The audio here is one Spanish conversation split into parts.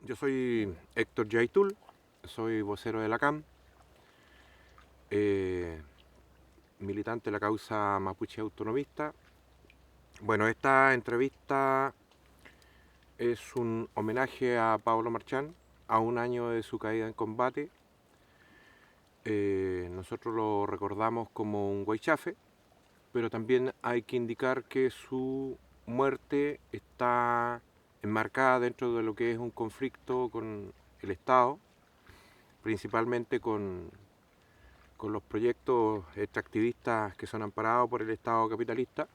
Yo soy Héctor Yaitul, soy vocero de la CAM, eh, militante de la causa mapuche autonomista. Bueno, esta entrevista es un homenaje a Pablo Marchán, a un año de su caída en combate. Nosotros lo recordamos como un huaychafe, pero también hay que indicar que su muerte está enmarcada dentro de lo que es un conflicto con el Estado, principalmente con los proyectos extractivistas que son amparados por el Estado capitalista.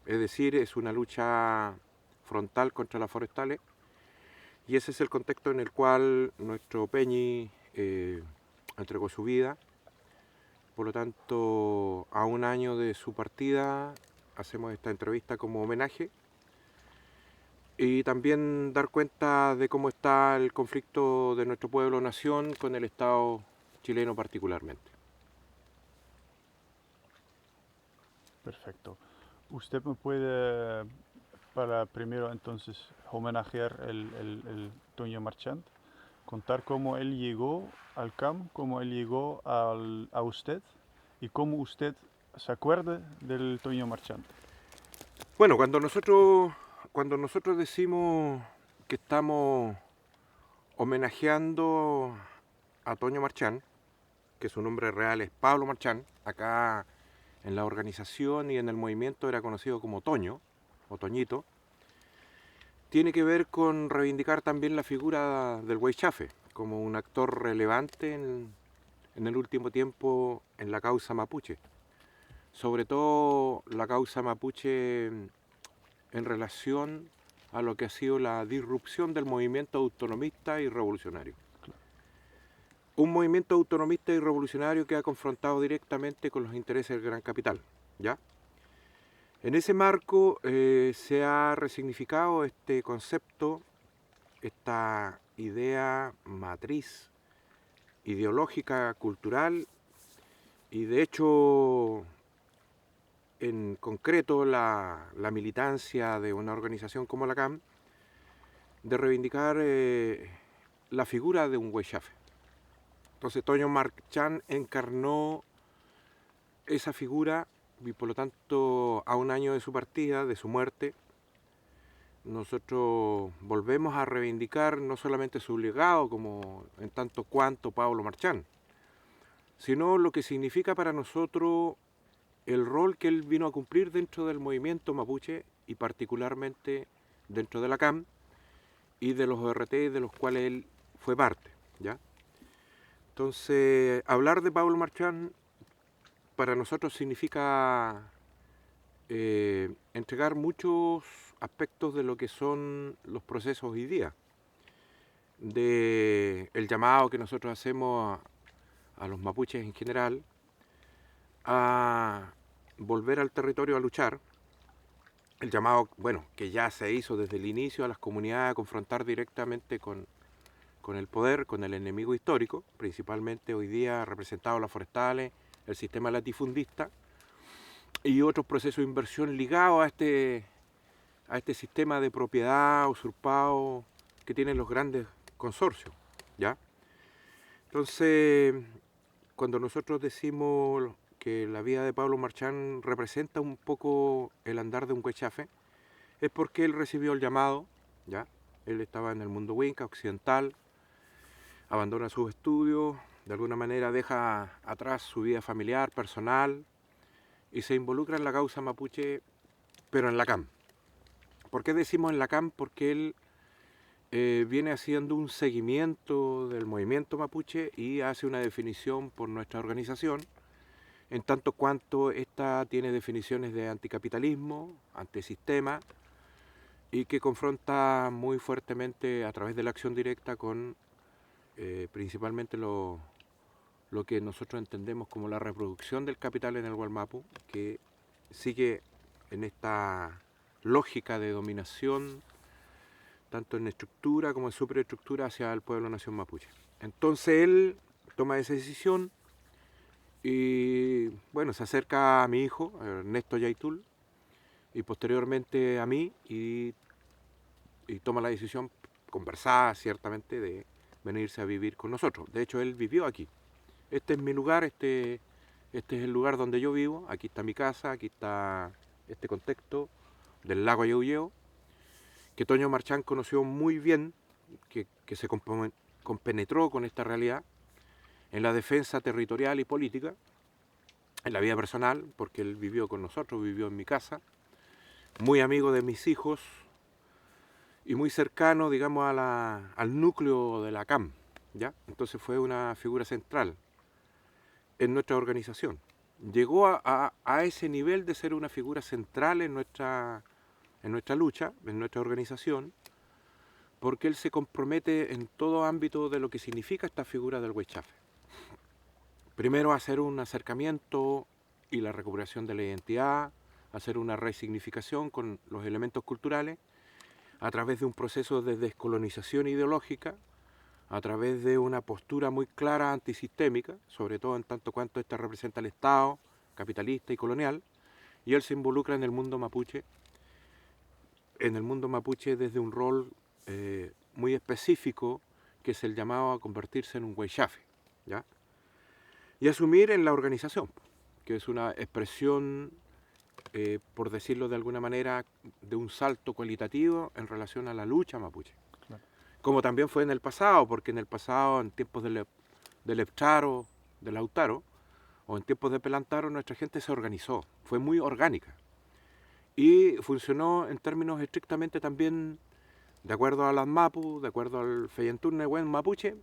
Es decir, es una lucha frontal contra las forestales, y ese es el contexto en el cual nuestro Peñi entregó su vida. Por lo tanto, a un año de su partida, hacemos esta entrevista como homenaje y también dar cuenta de cómo está el conflicto de nuestro pueblo-nación con el Estado chileno particularmente. Perfecto. ¿Usted me puede, para primero entonces homenajear el Toño Marchant, contar cómo él llegó al CAM, cómo él llegó a usted y cómo usted se acuerda del Toño Marchant? Bueno, cuando nosotros decimos que estamos homenajeando a Toño Marchán, que su nombre real es Pablo Marchán, acá en la organización y en el movimiento era conocido como Toño o Toñito, tiene que ver con reivindicar también la figura del Huaychafe como un actor relevante en el último tiempo en la causa mapuche, sobre todo la causa mapuche en relación a lo que ha sido la disrupción del movimiento autonomista y revolucionario. Un movimiento autonomista y revolucionario que ha confrontado directamente con los intereses del gran capital, ¿ya? En ese marco se ha resignificado este concepto, esta idea matriz ideológica, cultural, y de hecho, en concreto, la militancia de una organización como la CAM, de reivindicar la figura de un huaychafe. Entonces Toño Marchán encarnó esa figura y por lo tanto a un año de su partida, de su muerte, nosotros volvemos a reivindicar no solamente su legado como en tanto cuanto Pablo Marchán, sino lo que significa para nosotros el rol que él vino a cumplir dentro del movimiento mapuche y particularmente dentro de la CAM y de los ORT de los cuales él fue parte, ¿ya? Entonces, hablar de Pablo Marchán para nosotros significa entregar muchos aspectos de lo que son los procesos hoy día, de el llamado que nosotros hacemos a los mapuches en general a volver al territorio a luchar, el llamado, bueno, que ya se hizo desde el inicio a las comunidades a confrontar directamente con el poder, con el enemigo histórico, principalmente hoy día representado las forestales, el sistema latifundista y otros procesos de inversión ligados a este sistema de propiedad usurpado que tienen los grandes consorcios, ¿ya? Entonces, cuando nosotros decimos que la vida de Pablo Marchán representa un poco el andar de un huechafe, es porque él recibió el llamado, ¿ya? Él estaba en el mundo Winca occidental, abandona sus estudios, de alguna manera deja atrás su vida familiar, personal, y se involucra en la causa mapuche, pero en la CAM. ¿Por qué decimos en la CAM? Porque él viene haciendo un seguimiento del movimiento mapuche y hace una definición por nuestra organización, en tanto cuanto esta tiene definiciones de anticapitalismo, antisistema, y que confronta muy fuertemente a través de la acción directa con principalmente lo que nosotros entendemos como la reproducción del capital en el Gualmapu, que sigue en esta lógica de dominación, tanto en estructura como en superestructura hacia el pueblo nación mapuche. Entonces él toma esa decisión y bueno, se acerca a mi hijo, Ernesto Yaitul, y posteriormente a mí y toma la decisión conversar ciertamente de venirse a vivir con nosotros. De hecho, él vivió aquí. Este es mi lugar, este es el lugar donde yo vivo, aquí está mi casa, aquí está este contexto del lago Ayauyeo, que Toño Marchán conoció muy bien, que se compenetró con esta realidad en la defensa territorial y política, en la vida personal, porque él vivió con nosotros, vivió en mi casa, muy amigo de mis hijos y muy cercano, digamos, al núcleo de la CAM, ¿ya? Entonces fue una figura central en nuestra organización. Llegó a ese nivel de ser una figura central en nuestra lucha, en nuestra organización, porque él se compromete en todo ámbito de lo que significa esta figura del Huaychafe. Primero, hacer un acercamiento y la recuperación de la identidad, hacer una resignificación con los elementos culturales, a través de un proceso de descolonización ideológica, a través de una postura muy clara antisistémica, sobre todo en tanto cuanto esta representa al Estado capitalista y colonial, y él se involucra en el mundo mapuche desde un rol muy específico, que es el llamado a convertirse en un huaychafe, ¿ya? Y asumir en la organización, que es una expresión, por decirlo de alguna manera, de un salto cualitativo en relación a la lucha mapuche. Claro. Como también fue en el pasado, porque en el pasado, en tiempos de Leptaro, de Lautaro, o en tiempos de Pelantaro, nuestra gente se organizó, fue muy orgánica. Y funcionó en términos estrictamente también de acuerdo a las Mapu, de acuerdo al Feyentún Nehuen Mapuche,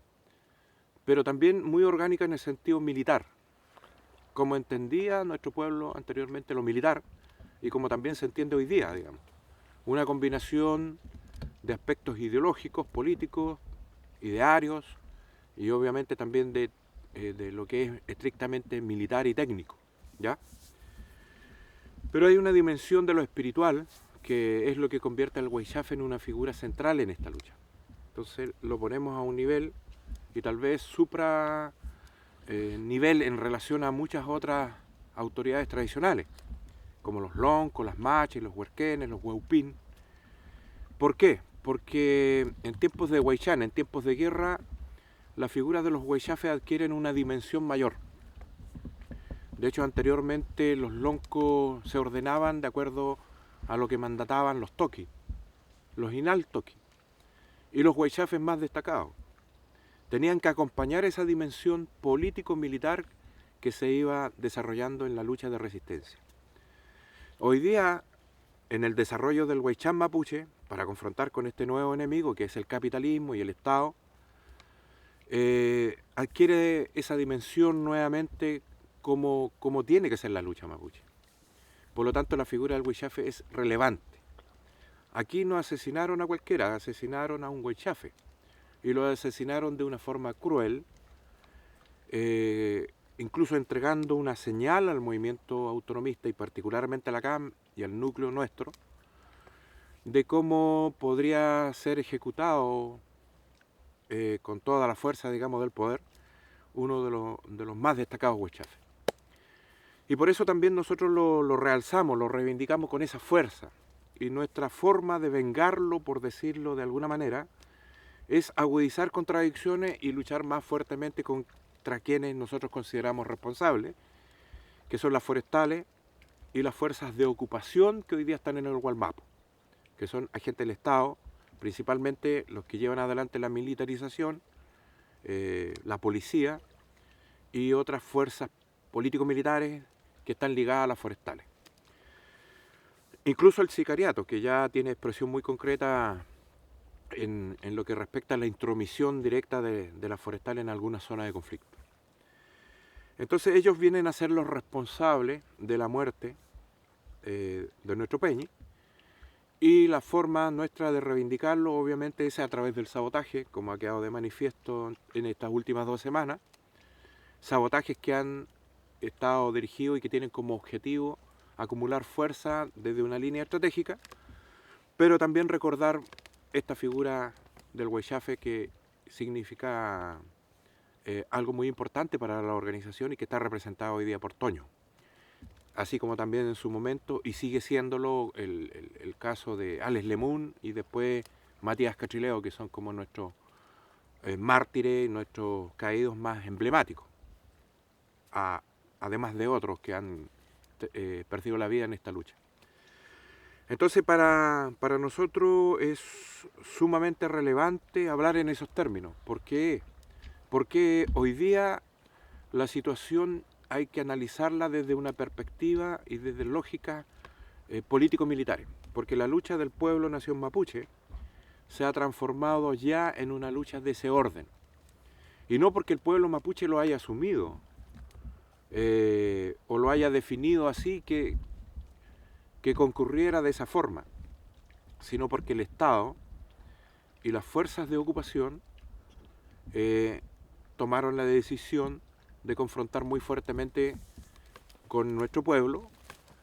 pero también muy orgánica en el sentido militar, como entendía nuestro pueblo anteriormente lo militar y como también se entiende hoy día, digamos. Una combinación de aspectos ideológicos, políticos, idearios y obviamente también de lo que es estrictamente militar y técnico, ¿ya? Pero hay una dimensión de lo espiritual que es lo que convierte al Huaychafe en una figura central en esta lucha. Entonces lo ponemos a un nivel y tal vez supra nivel en relación a muchas otras autoridades tradicionales, como los loncos, las machis, los huerquenes, los hueupín. ¿Por qué? Porque en tiempos de Huaychán, en tiempos de guerra, las figuras de los huaychafes adquieren una dimensión mayor. De hecho, anteriormente los loncos se ordenaban de acuerdo a lo que mandataban los toquis, los inal toquis, y los huaychafes más destacados. Tenían que acompañar esa dimensión político-militar que se iba desarrollando en la lucha de resistencia. Hoy día, en el desarrollo del Huaychán mapuche, para confrontar con este nuevo enemigo que es el capitalismo y el Estado, adquiere esa dimensión nuevamente como tiene que ser la lucha mapuche. Por lo tanto, la figura del huaychafe es relevante. Aquí no asesinaron a cualquiera, asesinaron a un huaychafe. Y lo asesinaron de una forma cruel, incluso entregando una señal al movimiento autonomista y particularmente a la CAM y al núcleo nuestro, de cómo podría ser ejecutado con toda la fuerza, digamos, del poder, uno de los más destacados huaychafes. Y por eso también nosotros lo realzamos, lo reivindicamos con esa fuerza. Y nuestra forma de vengarlo, por decirlo de alguna manera, es agudizar contradicciones y luchar más fuertemente contra quienes nosotros consideramos responsables, que son las forestales y las fuerzas de ocupación que hoy día están en el Gualmapu, que son agentes del Estado, principalmente los que llevan adelante la militarización, la policía y otras fuerzas político-militares que están ligadas a las forestales. Incluso el sicariato, que ya tiene expresión muy concreta en lo que respecta a la intromisión directa de las forestales en algunas zonas de conflicto. Entonces ellos vienen a ser los responsables de la muerte de nuestro Peñi, y la forma nuestra de reivindicarlo obviamente es a través del sabotaje, como ha quedado de manifiesto en estas últimas 2 semanas, sabotajes que han estado dirigidos y que tienen como objetivo acumular fuerza desde una línea estratégica, pero también recordar esta figura del huaychafe que significa algo muy importante para la organización y que está representado hoy día por Toño. Así como también en su momento, y sigue siéndolo, el caso de Alex Lemun y después Matías Catrileo, que son como nuestros mártires, nuestros caídos más emblemáticos, además de otros que han perdido la vida en esta lucha. Entonces para nosotros es sumamente relevante hablar en esos términos. ¿Por qué? Porque hoy día la situación hay que analizarla desde una perspectiva y desde lógica político-militares, porque la lucha del pueblo nación mapuche se ha transformado ya en una lucha de ese orden. Y no porque el pueblo mapuche lo haya asumido o lo haya definido así que concurriera de esa forma, sino porque el Estado y las fuerzas de ocupación tomaron la decisión de confrontar muy fuertemente con nuestro pueblo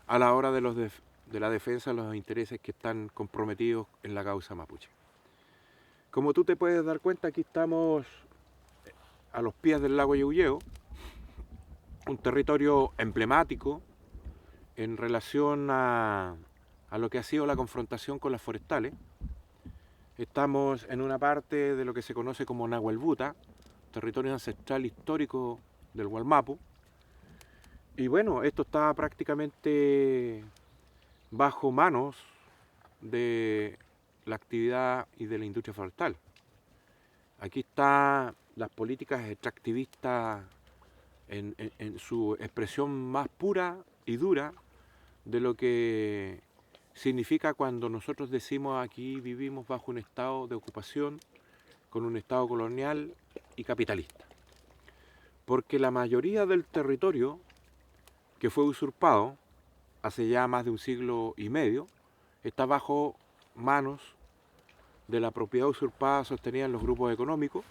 a la hora de la defensa de los intereses que están comprometidos en la causa mapuche. Como tú te puedes dar cuenta, aquí estamos a los pies del lago Yauyeo, un territorio emblemático en relación a lo que ha sido la confrontación con las forestales. Estamos en una parte de lo que se conoce como Nahuelbuta, territorio ancestral histórico del Gualmapu. Y bueno, esto está prácticamente bajo manos de la actividad y de la industria forestal. Aquí están las políticas extractivistas en su expresión más pura y dura de lo que significa cuando nosotros decimos aquí vivimos bajo un estado de ocupación, con un estado colonial y capitalista. Porque la mayoría del territorio que fue usurpado hace ya más de un siglo y medio está bajo manos de la propiedad usurpada sostenida en los grupos económicos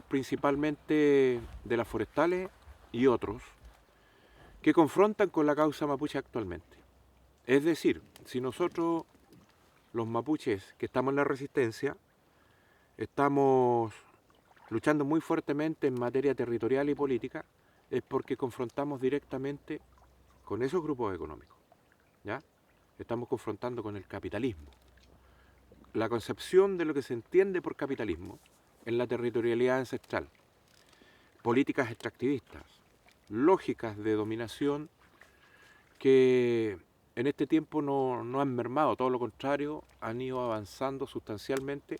principalmente de las forestales y otros, que confrontan con la causa mapuche actualmente. Es decir, si nosotros, los mapuches que estamos en la resistencia, estamos luchando muy fuertemente en materia territorial y política, es porque confrontamos directamente con esos grupos económicos, ¿ya? Estamos confrontando con el capitalismo. La concepción de lo que se entiende por capitalismo en la territorialidad ancestral, políticas extractivistas, lógicas de dominación que en este tiempo no han mermado, todo lo contrario, han ido avanzando sustancialmente,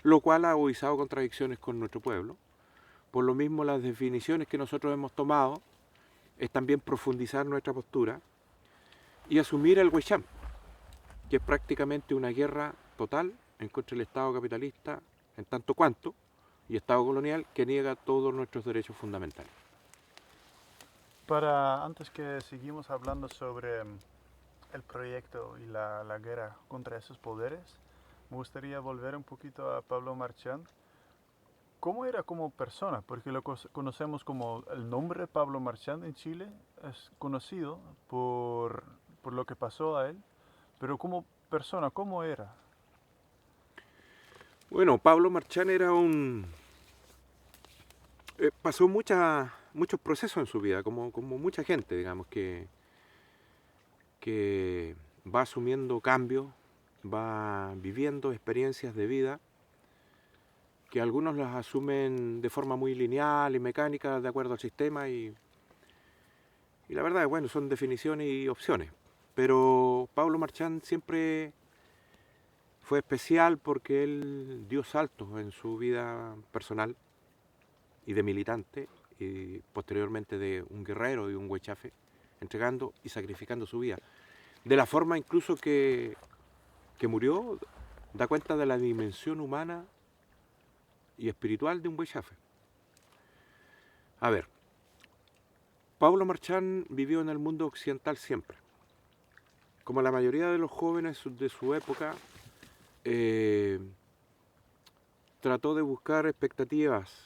lo cual ha agudizado contradicciones con nuestro pueblo. Por lo mismo, las definiciones que nosotros hemos tomado es también profundizar nuestra postura y asumir el Huaychán, que es prácticamente una guerra total en contra del Estado capitalista, en tanto cuanto, y Estado colonial que niega todos nuestros derechos fundamentales. Antes que seguimos hablando sobre el proyecto y la guerra contra esos poderes, me gustaría volver un poquito a Pablo Marchand. ¿Cómo era como persona? Porque lo conocemos como el nombre Pablo Marchand en Chile, es conocido por lo que pasó a él, pero como persona, ¿cómo era? Bueno, Pablo Marchand era pasó muchos procesos en su vida, como mucha gente, digamos, que va asumiendo cambios, va viviendo experiencias de vida, que algunos las asumen de forma muy lineal y mecánica, de acuerdo al sistema, y la verdad es, bueno, son definiciones y opciones. Pero Pablo Marchand siempre fue especial porque él dio saltos en su vida personal y de militante, y posteriormente de un guerrero y un huechafe, entregando y sacrificando su vida. De la forma incluso que murió, da cuenta de la dimensión humana y espiritual de un huechafe. A ver, Pablo Marchand vivió en el mundo occidental siempre. Como la mayoría de los jóvenes de su época, trató de buscar expectativas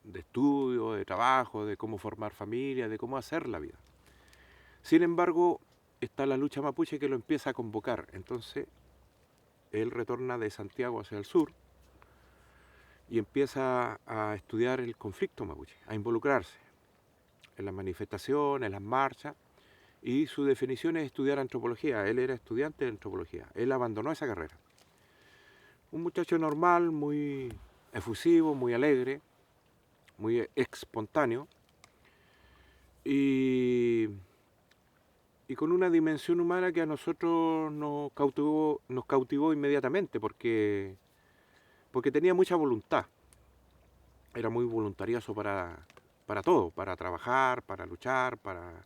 de estudio, de trabajo, de cómo formar familia, de cómo hacer la vida. Sin embargo, está la lucha mapuche que lo empieza a convocar. Entonces, él retorna de Santiago hacia el sur y empieza a estudiar el conflicto mapuche, a involucrarse en las manifestaciones, en las marchas, y su definición es estudiar antropología. Él era estudiante de antropología. Él abandonó esa carrera. Un muchacho normal, muy efusivo, muy alegre, muy espontáneo y con una dimensión humana que a nosotros nos cautivó inmediatamente porque tenía mucha voluntad. Era muy voluntarioso para todo, para trabajar, para luchar, para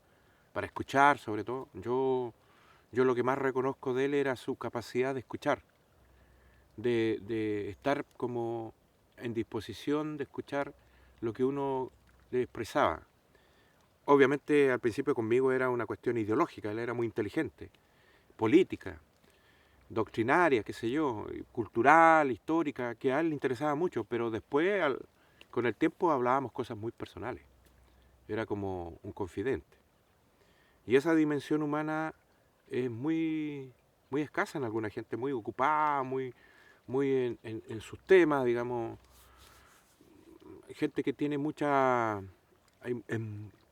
escuchar sobre todo. Yo lo que más reconozco de él era su capacidad de escuchar, de estar como en disposición de escuchar lo que uno le expresaba. Obviamente al principio conmigo era una cuestión ideológica, él era muy inteligente, política, doctrinaria, qué sé yo, cultural, histórica, que a él le interesaba mucho, pero después con el tiempo hablábamos cosas muy personales, era como un confidente. Y esa dimensión humana es muy escasa en alguna gente, muy ocupada, muy en sus temas, digamos, gente que tiene mucha...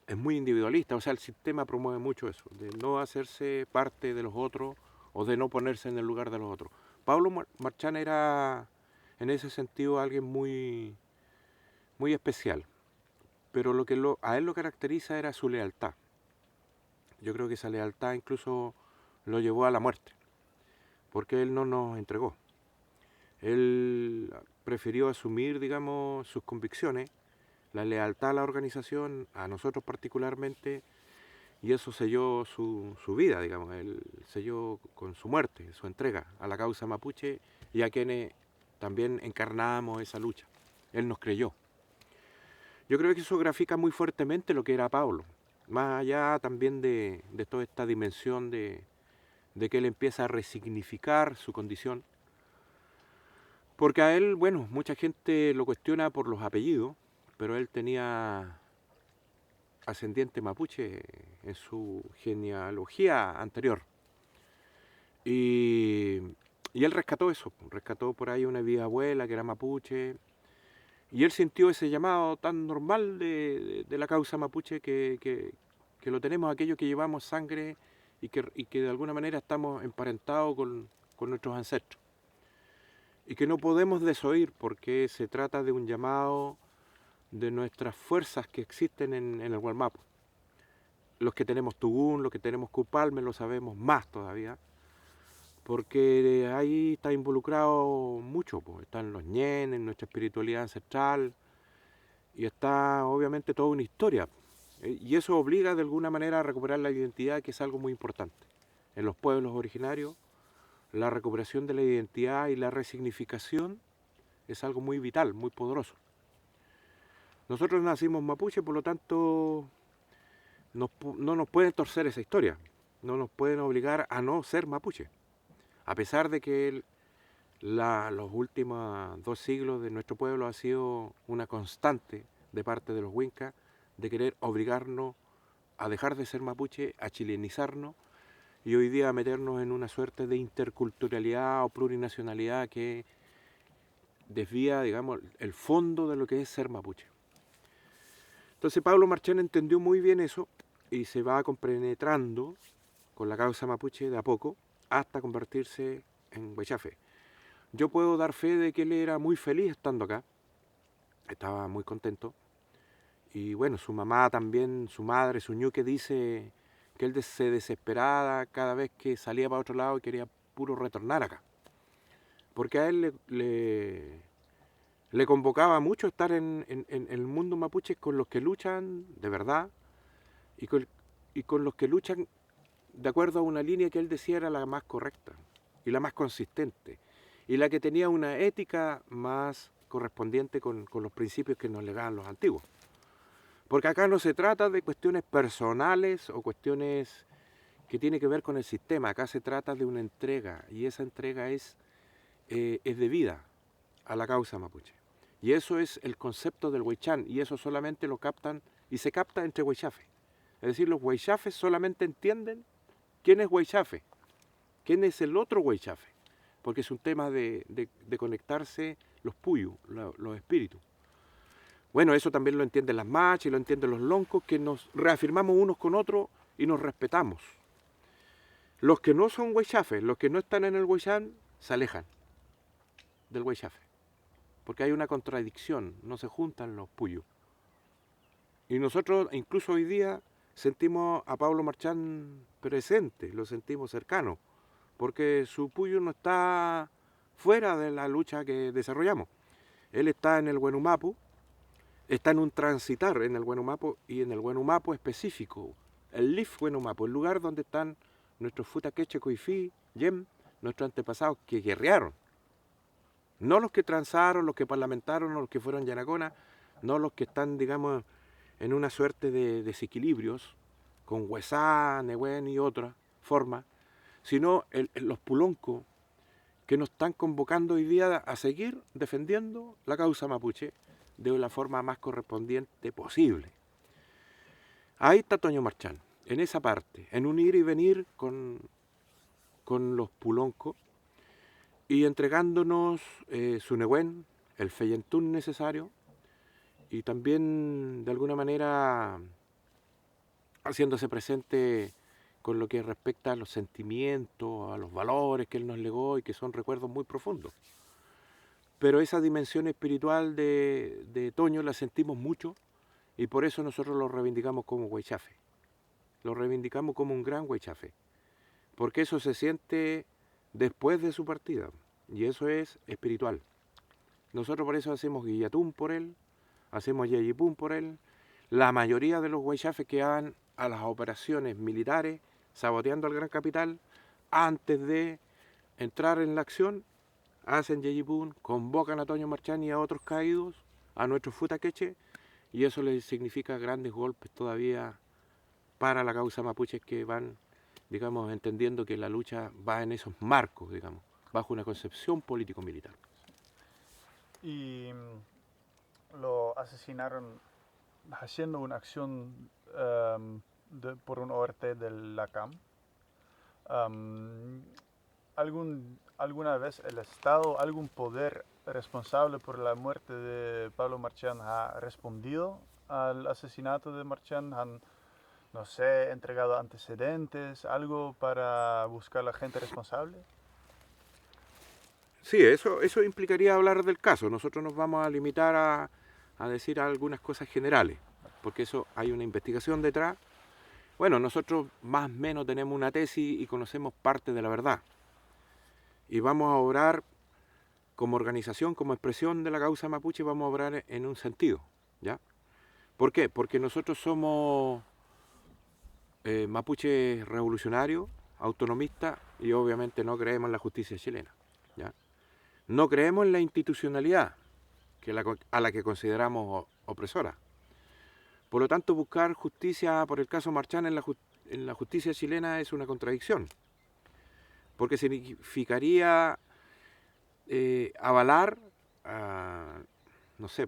es muy individualista, o sea, el sistema promueve mucho eso, de no hacerse parte de los otros o de no ponerse en el lugar de los otros. Pablo Marchán era, en ese sentido, alguien muy especial, pero lo que a él lo caracteriza era su lealtad. Yo creo que esa lealtad incluso lo llevó a la muerte, porque él no nos entregó. Él prefirió asumir, digamos, sus convicciones, la lealtad a la organización, a nosotros particularmente, y eso selló su vida, digamos, él selló con su muerte, su entrega a la causa mapuche y a quienes también encarnábamos esa lucha. Él nos creyó. Yo creo que eso grafica muy fuertemente lo que era Pablo, más allá también de toda esta dimensión de que él empieza a resignificar su condición, porque a él, bueno, mucha gente lo cuestiona por los apellidos, pero él tenía ascendiente mapuche en su genealogía anterior. Y él rescató eso, rescató por ahí una bisabuela que era mapuche, y él sintió ese llamado tan normal de la causa mapuche que lo tenemos aquellos que llevamos sangre y que de alguna manera estamos emparentados con nuestros ancestros. Y que no podemos desoír porque se trata de un llamado de nuestras fuerzas que existen en el Gualmapu. Los que tenemos Tugún, los que tenemos Cupalme lo sabemos más todavía, porque ahí está involucrado mucho, pues. Están los ñenes, nuestra espiritualidad ancestral, y está obviamente toda una historia. Y eso obliga de alguna manera a recuperar la identidad, que es algo muy importante. En los pueblos originarios, la recuperación de la identidad y la resignificación es algo muy vital, muy poderoso. Nosotros nacimos mapuche, por lo tanto no nos pueden torcer esa historia, no nos pueden obligar a no ser mapuche, a pesar de que los últimos 2 siglos de nuestro pueblo ha sido una constante de parte de los huincas de querer obligarnos a dejar de ser mapuche, a chilenizarnos y hoy día a meternos en una suerte de interculturalidad o plurinacionalidad que desvía, digamos, el fondo de lo que es ser mapuche. Entonces Pablo Marchán entendió muy bien eso y se va compenetrando con la causa mapuche de a poco hasta convertirse en huaychafe. Yo puedo dar fe de que él era muy feliz estando acá, estaba muy contento. Y bueno, su mamá también, su madre, su ñuque, dice que él se desesperaba cada vez que salía para otro lado y quería puro retornar acá. Porque a él le convocaba mucho estar en el mundo mapuche con los que luchan de verdad y con los que luchan de acuerdo a una línea que él decía era la más correcta y la más consistente y la que tenía una ética más correspondiente con los principios que nos legaban los antiguos. Porque acá no se trata de cuestiones personales o cuestiones que tienen que ver con el sistema, acá se trata de una entrega y esa entrega es debida a la causa mapuche. Y eso es el concepto del huaychán y eso solamente lo captan y se capta entre huaychafes. Es decir, los huaychafes solamente entienden quién es huaychafe, quién es el otro huaychafe, porque es un tema de conectarse los puyus, los espíritus. Bueno, eso también lo entienden las machas y lo entienden los loncos, que nos reafirmamos unos con otros y nos respetamos. Los que no son huaychafes, los que no están en el huaychán, se alejan del huaychafe, porque hay una contradicción, no se juntan los puyos. Y nosotros incluso hoy día sentimos a Pablo Marchán presente, lo sentimos cercano, porque su puyo no está fuera de la lucha que desarrollamos. Él está en el Huenumapu, está en un transitar en el Huenumapu y en el Huenumapu específico, el Lif Huenumapu, el lugar donde están nuestros Futaqueche, Coifí, Yem, nuestros antepasados que guerrearon. No los que transaron, los que parlamentaron, no los que fueron Yanacona, no los que están, digamos, en una suerte de desequilibrios con Huesá, Nehuen y otras formas, sino los puloncos que nos están convocando hoy día a seguir defendiendo la causa mapuche de la forma más correspondiente posible. Ahí está Toño Marchán, en esa parte, en un ir y venir con los puloncos y entregándonos su Nehuen, el feyentún necesario, y también de alguna manera haciéndose presente con lo que respecta a los sentimientos, a los valores que él nos legó y que son recuerdos muy profundos. Pero esa dimensión espiritual de Toño la sentimos mucho y por eso nosotros lo reivindicamos como huaychafe. Lo reivindicamos como un gran huaychafe, porque eso se siente después de su partida y eso es espiritual. Nosotros por eso hacemos guillatún por él, hacemos yayipún por él. La mayoría de los huaychafes que van a las operaciones militares saboteando al gran capital, antes de entrar en la acción, hacen yayipún, convocan a Toño Marchán y a otros caídos, a nuestros futaqueche, y eso les significa grandes golpes todavía para la causa mapuche que van, digamos, entendiendo que la lucha va en esos marcos, digamos, bajo una concepción político-militar. Y lo asesinaron haciendo una acción por un ORT de la CAM. ¿Alguna vez el Estado, algún poder responsable por la muerte de Pablo Marchán ha respondido al asesinato de Marchán? ¿Han, no sé, entregado antecedentes, algo para buscar a la gente responsable? Sí, eso implicaría hablar del caso. Nosotros nos vamos a limitar a decir algunas cosas generales, porque eso hay una investigación detrás. Bueno, nosotros más o menos tenemos una tesis y conocemos parte de la verdad. Y vamos a obrar como organización, como expresión de la causa mapuche, vamos a obrar en un sentido, ¿ya? ¿Por qué? Porque nosotros somos mapuches revolucionarios, autonomistas, y obviamente no creemos en la justicia chilena, ¿ya? No creemos en la institucionalidad a la que consideramos opresora. Por lo tanto, buscar justicia por el caso Marchán en la justicia chilena es una contradicción, porque significaría avalar, no sé,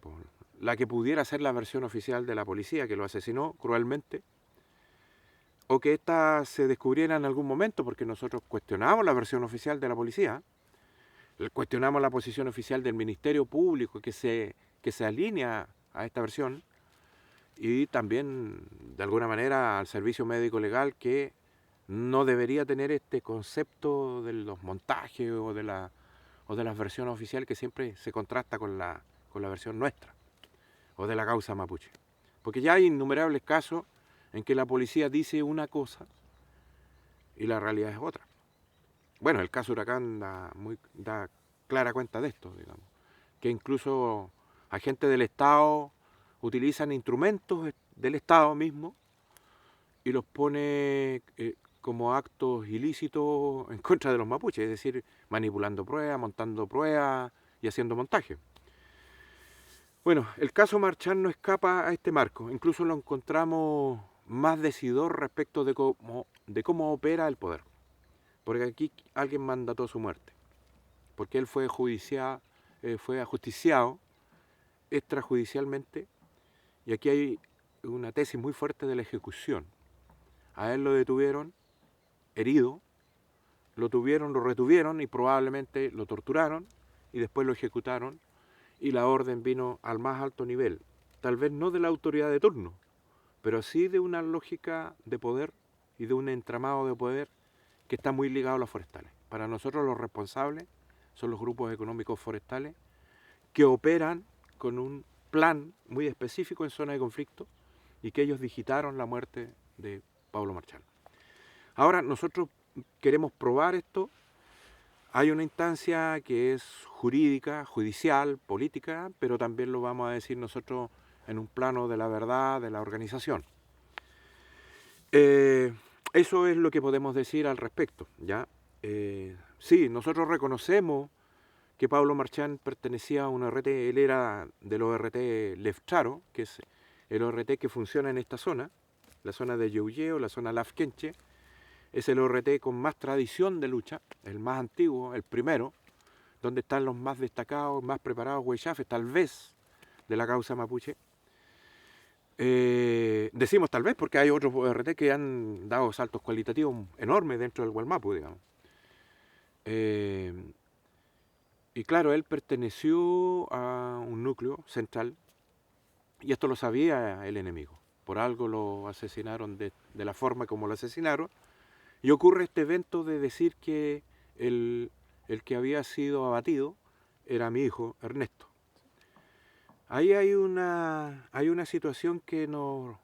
la que pudiera ser la versión oficial de la policía que lo asesinó cruelmente, o que ésta se descubriera en algún momento, porque nosotros cuestionamos la versión oficial de la policía, cuestionamos la posición oficial del Ministerio Público que se alinea a esta versión, y también de alguna manera al servicio médico legal que no debería tener este concepto de los montajes o de las versiones oficiales que siempre se contrasta con la versión nuestra o de la causa mapuche. Porque ya hay innumerables casos en que la policía dice una cosa y la realidad es otra. Bueno, el caso Huracán da clara cuenta de esto, digamos, que incluso agentes del Estado utilizan instrumentos del Estado mismo y los pone como actos ilícitos en contra de los mapuches, es decir, manipulando pruebas, montando pruebas y haciendo montaje. Bueno, el caso Marchán no escapa a este marco, incluso lo encontramos más decidor respecto de cómo opera el poder, porque aquí alguien mandató su muerte, porque él fue ajusticiado extrajudicialmente, y aquí hay una tesis muy fuerte de la ejecución. A él lo detuvieron herido, lo retuvieron y probablemente lo torturaron y después lo ejecutaron, y la orden vino al más alto nivel, tal vez no de la autoridad de turno, pero sí de una lógica de poder y de un entramado de poder que está muy ligado a los forestales. Para nosotros los responsables son los grupos económicos forestales que operan con un plan muy específico en zona de conflicto y que ellos digitaron la muerte de Pablo Marchán. Ahora nosotros queremos probar esto. Hay una instancia que es jurídica, judicial, política, pero también lo vamos a decir nosotros en un plano de la verdad, de la organización. Eso es lo que podemos decir al respecto, ¿ya? Sí, nosotros reconocemos que Pablo Marchán pertenecía a un ORT, él era del ORT Lefcharo, que es el ORT que funciona en esta zona, la zona de Yeuyeo, la zona Lafkenche, es el ORT con más tradición de lucha, el más antiguo, el primero, donde están los más destacados, más preparados huaychafes, tal vez, de la causa mapuche. Decimos tal vez porque hay otros ORT que han dado saltos cualitativos enormes dentro del Gualmapu, digamos. Y claro, él perteneció a un núcleo central y esto lo sabía el enemigo. Por algo lo asesinaron de la forma como lo asesinaron. Y ocurre este evento de decir que el que había sido abatido era mi hijo, Ernesto. Ahí hay una situación que nos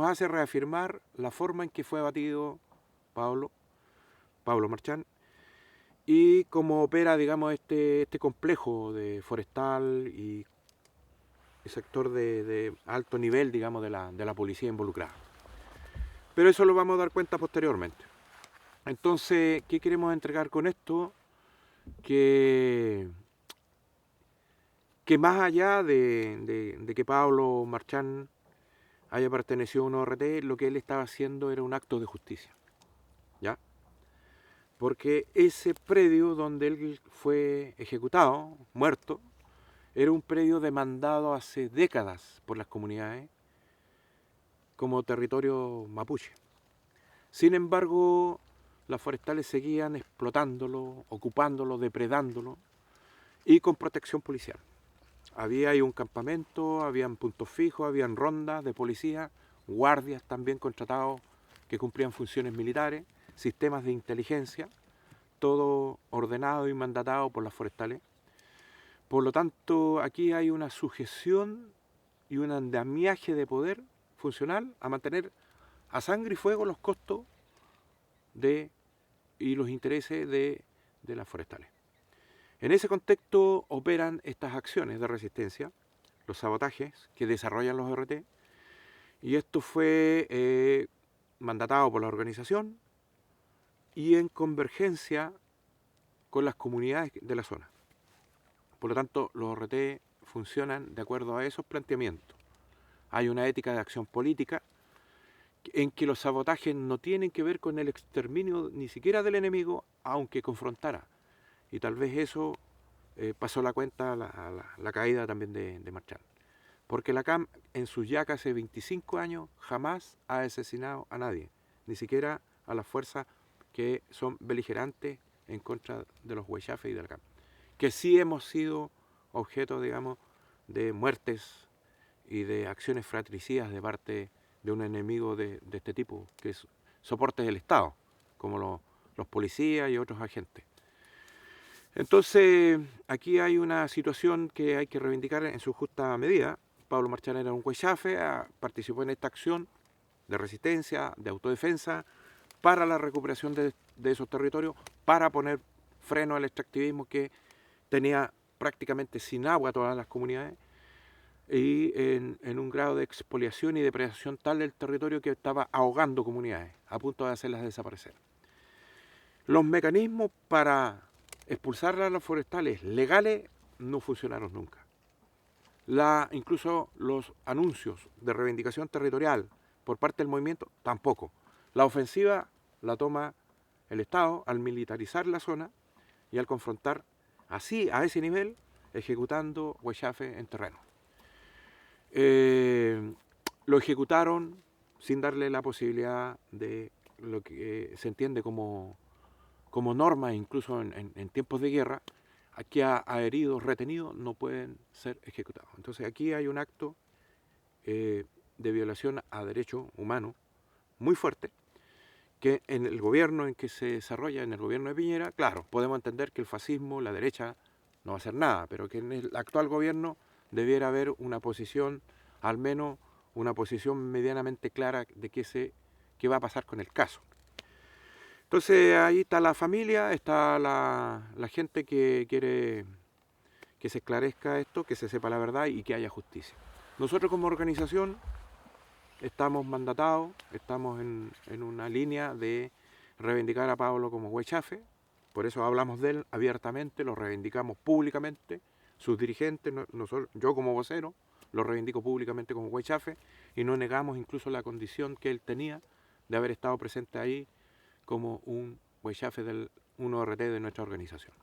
hace reafirmar la forma en que fue abatido Pablo Marchán, y cómo opera, digamos, este complejo de forestal y sector de alto nivel, digamos, de la policía involucrada. Pero eso lo vamos a dar cuenta posteriormente. Entonces, ¿qué queremos entregar con esto? Que más allá de que Pablo Marchán haya pertenecido a un ORT, lo que él estaba haciendo era un acto de justicia, ¿ya? Porque ese predio donde él fue ejecutado, muerto, era un predio demandado hace décadas por las comunidades como territorio mapuche. Sin embargo, las forestales seguían explotándolo, ocupándolo, depredándolo y con protección policial. Había ahí un campamento, habían puntos fijos, habían rondas de policía, guardias también contratados que cumplían funciones militares, sistemas de inteligencia, todo ordenado y mandatado por las forestales. Por lo tanto, aquí hay una sujeción y un andamiaje de poder funcional a mantener a sangre y fuego los costos y los intereses de las forestales. En ese contexto operan estas acciones de resistencia, los sabotajes que desarrollan los ORT, y esto fue mandatado por la organización y en convergencia con las comunidades de la zona. Por lo tanto, los ORT funcionan de acuerdo a esos planteamientos. Hay una ética de acción política en que los sabotajes no tienen que ver con el exterminio ni siquiera del enemigo, aunque confrontara. Y tal vez eso pasó la cuenta a la caída también de Marchán. Porque la CAM en sus ya casi 25 años jamás ha asesinado a nadie, ni siquiera a las fuerzas que son beligerantes en contra de los huaychafes y de la CAM. Que sí hemos sido objeto, digamos, de muertes y de acciones fratricidas de parte de un enemigo de este tipo, que es soportes del Estado, como los policías y otros agentes. Entonces, aquí hay una situación que hay que reivindicar en su justa medida. Pablo Marchán era un huaychafe, participó en esta acción de resistencia, de autodefensa, para la recuperación de esos territorios, para poner freno al extractivismo que tenía prácticamente sin agua todas las comunidades, y en un grado de expoliación y depredación tal del territorio que estaba ahogando comunidades, a punto de hacerlas desaparecer. Los mecanismos para expulsar a los forestales legales no funcionaron nunca. Incluso los anuncios de reivindicación territorial por parte del movimiento, tampoco. La ofensiva la toma el Estado al militarizar la zona y al confrontar así, a ese nivel, ejecutando huaychafe en terreno. Lo ejecutaron sin darle la posibilidad de lo que se entiende como norma, incluso en tiempos de guerra, que a heridos retenidos no pueden ser ejecutados. Entonces aquí hay un acto de violación a derechos humanos muy fuerte, que en el gobierno en que se desarrolla, en el gobierno de Piñera, claro, podemos entender que el fascismo, la derecha, no va a hacer nada, pero que en el actual gobierno debiera haber una posición, al menos una posición medianamente clara de qué va a pasar con el caso. Entonces ahí está la familia, está la gente que quiere que se esclarezca esto, que se sepa la verdad y que haya justicia. Nosotros como organización estamos mandatados, estamos en una línea de reivindicar a Pablo como huechafe, por eso hablamos de él abiertamente, lo reivindicamos públicamente, sus dirigentes, nosotros, yo como vocero, lo reivindico públicamente como huechafe y no negamos incluso la condición que él tenía de haber estado presente ahí como un huechafe del 1RT de nuestra organización.